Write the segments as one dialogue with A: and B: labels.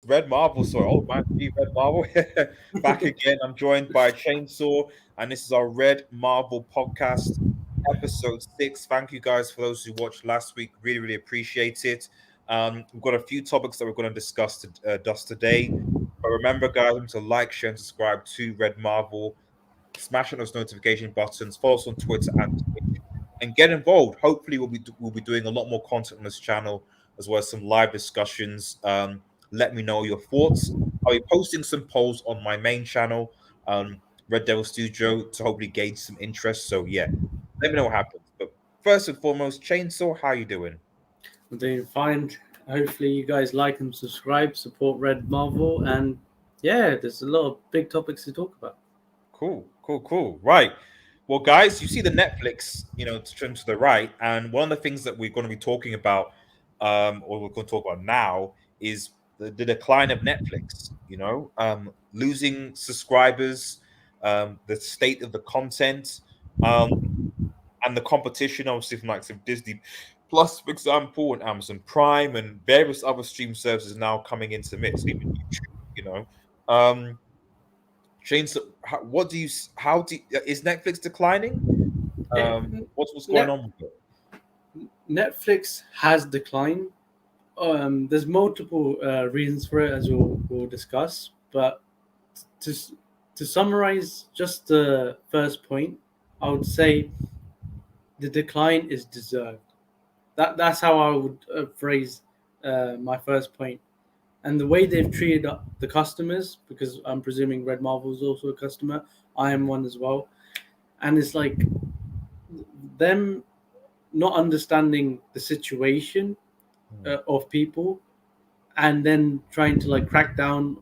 A: Red Marvel. Sorry, oh man, Red Marvel back again. I'm joined by Chainsaw, and this is our Red Marvel podcast, episode 6. Thank you guys for those who watched last week. Really, really appreciate it. We've got a few topics that we're going to discuss today. But remember, guys, to like, share, and subscribe to Red Marvel. Smash on those notification buttons. Follow us on Twitter and Twitch, and get involved. Hopefully, we'll be doing a lot more content on this channel as well as some live discussions. Let me know your thoughts. I'll be posting some polls on my main channel, Red Devil Studio, to hopefully gauge some interest. So yeah, let me know what happens. But first and foremost, Chainsaw, how you doing?
B: I'm doing fine. Hopefully, you guys like and subscribe, support Red Marvel, and yeah, there's a lot of big topics to talk about.
A: Cool. Right. Well, guys, you see the Netflix, to turn to the right, and one of the things that we're going to be talking about, or we're going to talk about now, is the decline of Netflix. Losing subscribers, the state of the content, um, and the competition, obviously, from like some Disney Plus, for example, and Amazon Prime, and various other stream services now coming into the mix, even YouTube. James, what do you? How do? Is Netflix declining?
B: Eh,
A: What's going
B: Net-
A: on with it?
B: Netflix has declined. There's multiple reasons for it, as we'll discuss. But to to summarize just the first point, I would say the decline is deserved. That's how I would phrase my first point. And the way they've treated the customers, because I'm presuming Red Marvel is also a customer, I am one as well, and it's like them not understanding the situation of people, and then trying to like crack down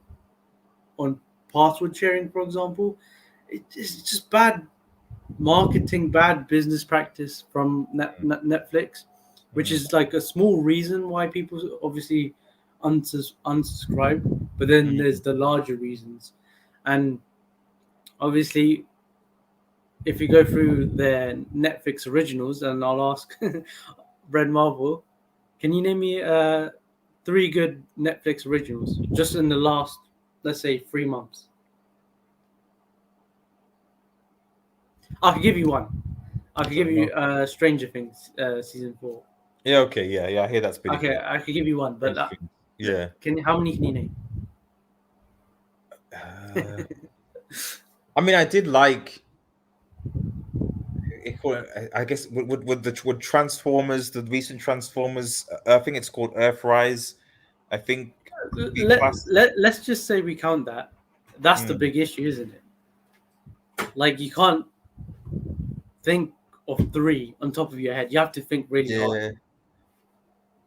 B: on password sharing, for example. It's just bad marketing, bad business practice from Netflix, which is like a small reason why people obviously unsubscribe. But then there's the larger reasons, and obviously, if you go through their Netflix originals, and I'll ask Red Marvel, can you name me 3 good Netflix originals just in the last, let's say, 3 months? I could give you one. I could give you Stranger Things season 4.
A: Yeah. Okay. Yeah. I hear that's pretty
B: Okay,
A: good.
B: I could give you one, but
A: Yeah.
B: How many can you name?
A: I mean, I did like. I guess would Transformers, the recent Transformers. I think it's called Earthrise. I think could be class.
B: Let's just say we count that. That's the big issue, isn't it? Like, you can't think of 3 on top of your head. You have to think really hard.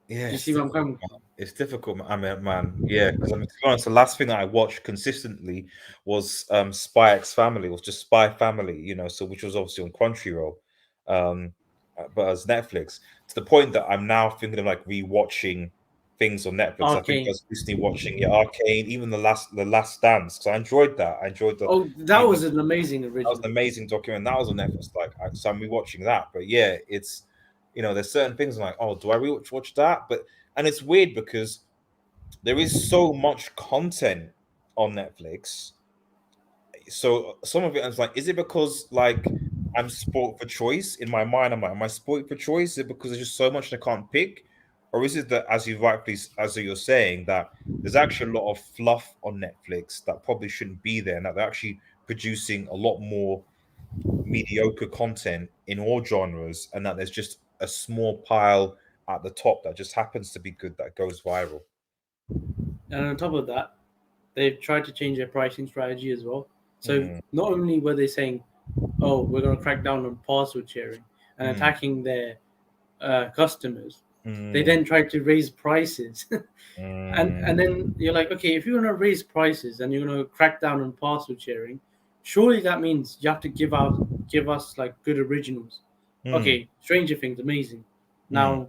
A: Yeah,
B: You
A: it's
B: see where I'm
A: difficult,
B: coming from?
A: man. It's difficult, man. I mean, man, yeah, because I mean, to be honest, the last thing that I watched consistently was Spy X Family. It was just Spy Family, so which was obviously on Crunchyroll, um, but as Netflix, to the point that I'm now thinking of like rewatching things on Netflix. I think I
B: Arcane.
A: was recently watching Arcane, even the Last Dance, because I enjoyed that. I enjoyed
B: Oh, that was an amazing
A: that was
B: original.
A: an amazing document. That was on Netflix. So I'm rewatching that. But yeah, it's there's certain things I'm like, oh, do I rewatch that? But and it's weird because there is so much content on Netflix. So some of it, I was like, is it because like I'm spoiled for choice in my mind? I'm like, am I spoiled for choice? Is it because there's just so much I can't pick, or is it that, as you're saying, that there's actually a lot of fluff on Netflix that probably shouldn't be there, and that they're actually producing a lot more mediocre content in all genres, and that there's just a small pile at the top that just happens to be good that goes viral.
B: And on top of that, they've tried to change their pricing strategy as well. So
A: Mm,
B: not only were they saying, "Oh, we're going to crack down on password sharing and
A: mm,
B: attacking their customers," they
A: mm,
B: then tried to raise prices. And
A: mm,
B: then you're like, okay, if you're going to raise prices and you're going to crack down on password sharing, surely that means you have to give us like good originals.
A: mm,
B: Okay, Stranger Things, amazing.
A: mm,
B: Now,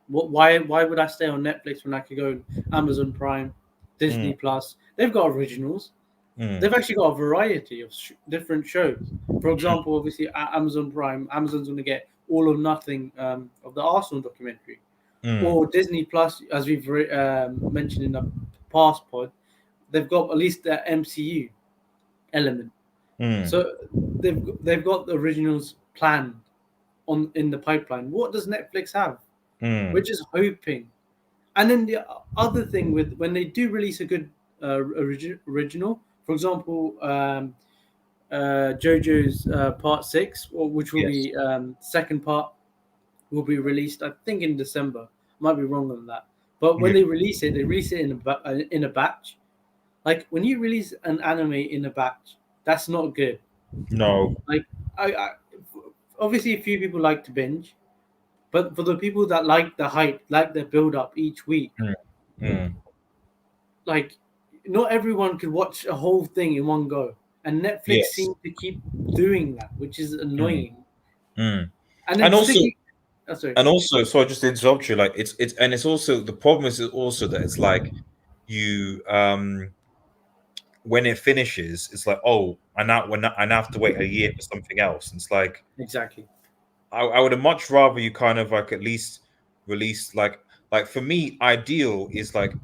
B: why would I stay on Netflix when I could go on Amazon Prime,
A: mm,
B: Disney Plus? They've got originals.
A: mm,
B: They've actually got a variety of different shows. For example, obviously Amazon Prime, Amazon's going to get All or Nothing of the Arsenal documentary,
A: mm,
B: or Disney Plus, as we've mentioned in the past pod, they've got at least the MCU element. So they've got the originals planned on in the pipeline. What does Netflix have? We're just hoping. And then the other thing with when they do release a good original, for example, JoJo's Part 6, which will
A: Yes.
B: be second part will be released, I think, in December. Might be wrong on that. But when
A: Yeah.
B: they release it in a batch. Like when you release an anime in a batch, that's not good.
A: No.
B: Like I obviously a few people like to binge, but for the people that like the hype, like the build up each week,
A: Mm, mm,
B: like not everyone could watch a whole thing in one go. And Netflix
A: yes.
B: seems to keep doing that, which is
A: Mm,
B: annoying.
A: mm.
B: And then
A: And also,
B: sticking, oh, sorry,
A: so I just interrupt you. Like it's also the problem is also that it's like you when it finishes, it's like, oh, I now have to wait a year for something else. And it's like
B: exactly.
A: I would have much rather you kind of like at least release like for me, ideal is like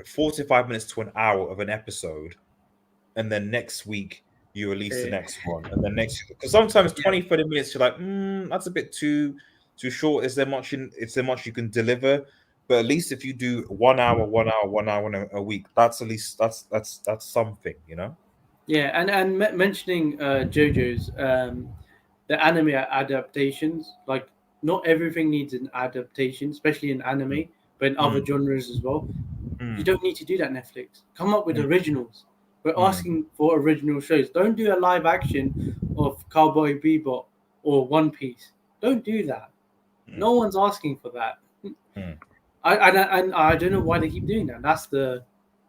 A: 45 minutes to an hour of an episode, and then next week you release the
B: Uh,
A: next one, and then next because sometimes
B: yeah,
A: 20-30 minutes you're like, that's a bit too short. Is there much you can deliver? But at least if you do 1 hour, 1 hour, 1 hour a week, that's at least that's something, you know.
B: yeah, and mentioning JoJo's the anime adaptations, like not everything needs an adaptation, especially in
A: Mm,
B: anime, but in other
A: mm,
B: genres as well. You
A: mm,
B: don't need to do that, Netflix. Come up with
A: mm,
B: originals. We're
A: mm,
B: asking for original shows. Don't do a live action of Cowboy Bebop or One Piece. Don't do that.
A: mm,
B: No one's asking for that.
A: mm,
B: I don't know why they keep doing that. That's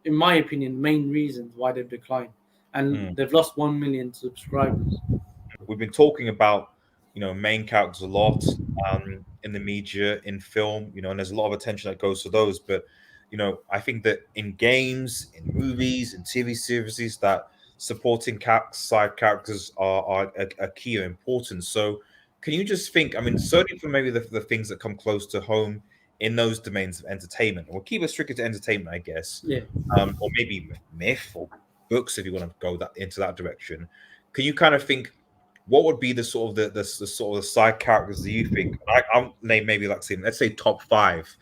B: in my opinion, main reasons why they've declined, and
A: mm.
B: they've lost 1 million subscribers.
A: We've been talking about main characters a lot in the media, in film, and there's a lot of attention that goes to those. But I think that in games, in movies, in TV series, that supporting side characters are a key or important. So can you just think? I mean, certainly for maybe the things that come close to home in those domains of entertainment, or keep it strictly to entertainment, I guess,
B: Yeah,
A: or maybe myth or books if you want to go that into that direction. Can you kind of think? What would be the sort of the sort of side characters that you think? I'll name maybe like say let's say top five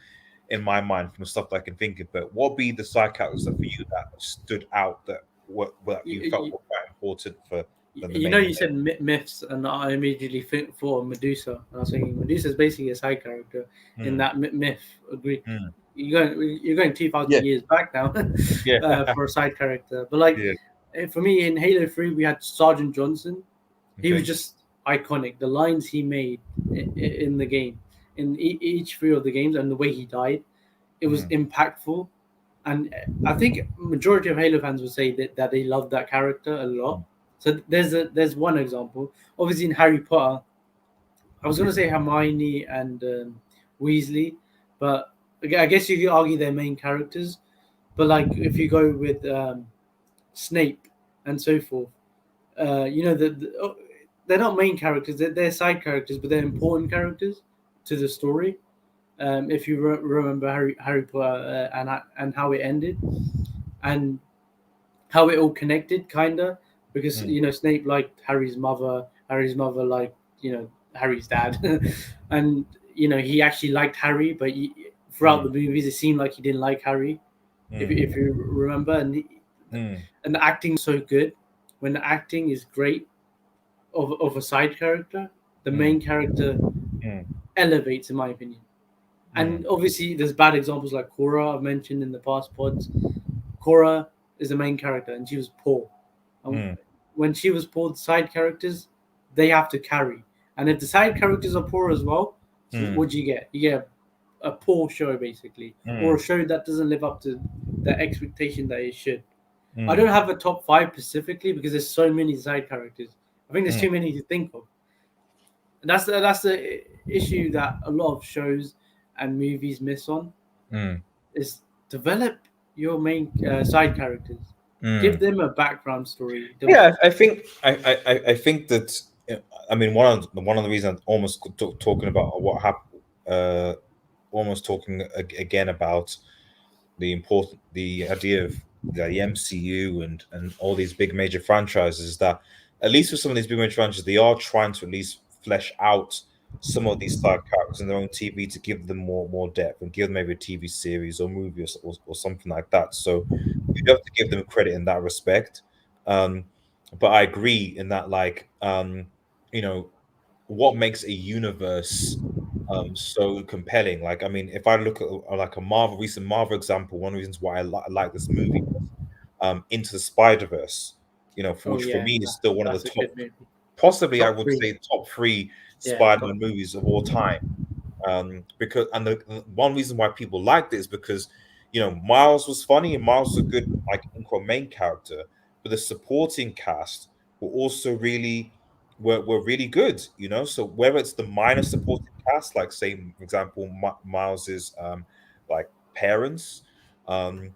A: in my mind from the stuff that I can think of. But what would be the side characters that for you that stood out that what you felt
B: you,
A: were quite important for the
B: you know,
A: main?
B: you said myths, and I immediately think for Medusa. And I was thinking Medusa is basically a side character in
A: Mm,
B: that myth. Agree?
A: mm.
B: You're going 2,000
A: Yeah,
B: years back now
A: yeah,
B: for a side character. But like
A: yeah.
B: for me in Halo 3, we had Sergeant Johnson. He was
A: Okay.
B: just iconic. The lines he made in the game, in each three of the games, and the way he died, it was
A: Mm,
B: impactful. And I think majority of Halo fans would say that they love that character a lot.
A: mm,
B: So there's one example. Obviously in Harry Potter, I was gonna say Hermione and Weasley, but I guess you could argue they're main characters. But like if you go with Snape and so forth, they're not main characters; they're side characters, but they're important characters to the story. If you remember Harry Potter and how it ended and how it all connected, kinda, because
A: mm,
B: Snape liked Harry's mother liked Harry's dad, and he actually liked Harry, but throughout the
A: mm,
B: movies it seemed like he didn't like Harry,
A: mm,
B: if you remember,
A: mm,
B: and the acting's so good. When the acting is great of a side character, the
A: mm,
B: main character
A: mm,
B: elevates, in my opinion.
A: mm,
B: And obviously, there's bad examples like Korra, I've mentioned in the past pods. Korra is the main character, and she was poor. And
A: mm,
B: when she was poor, the side characters they have to carry. And if the side characters are poor as well, so
A: mm,
B: what do you get? You get a poor show basically, or a
A: mm,
B: show that doesn't live up to the expectation that it should. I don't
A: mm,
B: have a top five specifically because there's so many side characters. I think there's
A: mm,
B: too many to think of. And that's the issue that a lot of shows and movies miss on
A: mm,
B: is develop your main side characters, give
A: mm.
B: them a background story.
A: Yeah, I think I think that I mean one of the reasons I'm almost talking about what happened, almost talking again about the idea of the MCU and all these big major franchises is that at least with some of these big major franchises, they are trying to at least flesh out some of these side characters in their own TV to give them more depth and give them maybe a TV series or movie or something like that. So you have to give them credit in that respect. Um, but I agree in that, like, you know, what makes a universe so compelling. Like, I mean, if I look at like a recent Marvel example, one of the reasons why I like this movie was Into the Spider Verse. For
B: Oh
A: which for
B: yeah,
A: me is still one of the
B: that's a
A: top,
B: good movie.
A: possibly I
B: Top
A: would
B: three.
A: say top three
B: Yeah, top.
A: Spider-Man movies of all time. Because the one reason why people liked it is because Miles was funny and Miles was a good like quote main character, but the supporting cast were also were really good. So whether it's the minor supporting cast, like say for example Miles's like parents, um,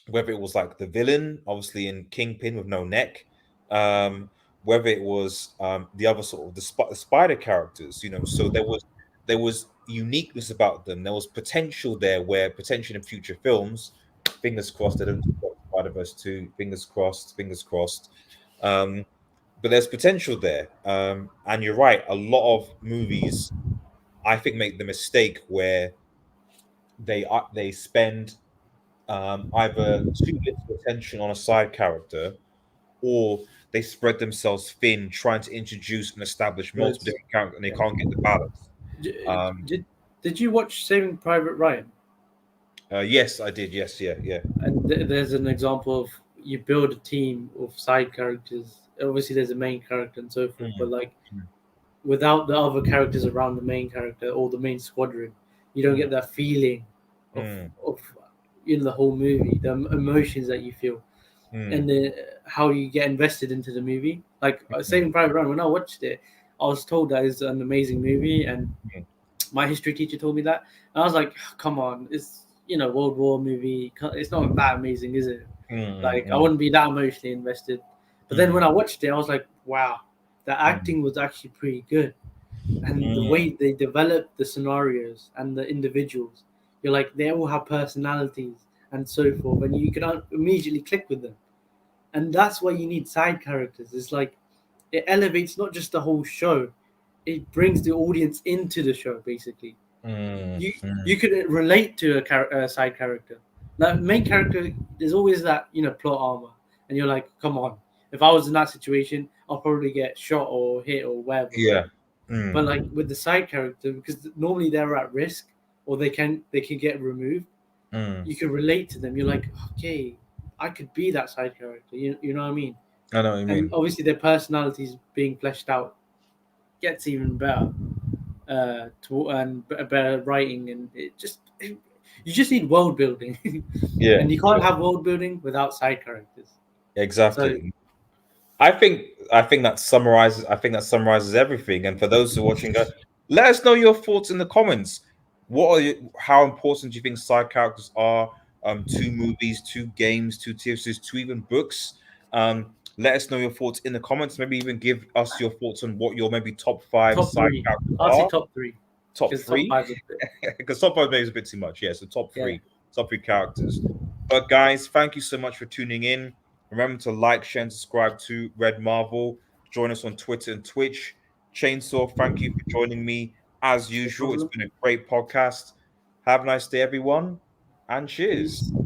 A: whether it was like the villain, obviously in Kingpin with no neck, um, whether it was the other sort of the spider characters, so there was uniqueness about them. There was potential there, where potential in future films, fingers crossed, they don't do Spider Verse 2, fingers crossed, fingers crossed. Um, but there's potential there, and you're right. A lot of movies, I think, make the mistake where they spend either too little attention on a side character, or they spread themselves thin trying to introduce and establish multiple
B: Because
A: different characters, and they
B: yeah.
A: can't get the balance. Um,
B: Did you watch Saving Private Ryan?
A: yes, I did. Yes, yeah, yeah.
B: And there's an example of you build a team of side characters. Obviously, there's a main character and so forth, but
A: Mm,
B: like without the other characters around the main character or the main squadron, you don't
A: mm,
B: get that feeling of
A: mm,
B: of the whole movie, the emotions that you feel, and
A: mm,
B: how you get invested into the movie. Like
A: mm,
B: Saving Private Ryan, when I watched it, I was told that it's an amazing movie, and
A: mm,
B: my history teacher told me that, and I was like, come on, it's World War movie, it's not that amazing, is it?
A: mm,
B: Like I
A: mm,
B: wouldn't be that emotionally invested. But then
A: mm,
B: when I watched it, I was like, wow, the
A: mm,
B: acting was actually pretty good, and the
A: mm,
B: way they developed the scenarios and the individuals, you're like they all have personalities and so forth, and you can immediately click with them. And that's why you need side characters. It's like it elevates not just the whole show, it brings the audience into the show basically.
A: mm,
B: You could relate to a side character. That main character, there's always that plot armor, and you're like, come on. If I was in that situation, I'll probably get shot or hit or whatever, right?
A: yeah. Mm,
B: But like with the side character, because normally they're at risk or they can get removed,
A: mm.
B: you can relate to them. You're like, okay, I could be that side character. You know what I mean?
A: I know what you
B: And
A: mean.
B: obviously their personalities being fleshed out gets even better. And better writing, and you just need world building,
A: Yeah,
B: and you can't have world building without side characters. So
A: exactly. I think that summarizes everything. And for those who are watching, let us know your thoughts in the comments. How important do you think side characters are to movies, to games, to TV series, to even books? Let us know your thoughts in the comments. Maybe even give us your thoughts on what your maybe top five
B: top
A: side
B: three,
A: characters
B: I'll say
A: are.
B: top three,
A: Top
B: because top
A: three,
B: five's a bit.
A: because top five maybe is a bit too much. Yeah, so
B: Yeah,
A: top three characters. But guys, thank you so much for tuning in. Remember to like, share, and subscribe to Red Marvel. Join us on Twitter and Twitch. Chainsaw, thank you for joining me as
B: no
A: usual. It's
B: problem.
A: been a great podcast. Have a nice day, everyone, and cheers.
B: Peace.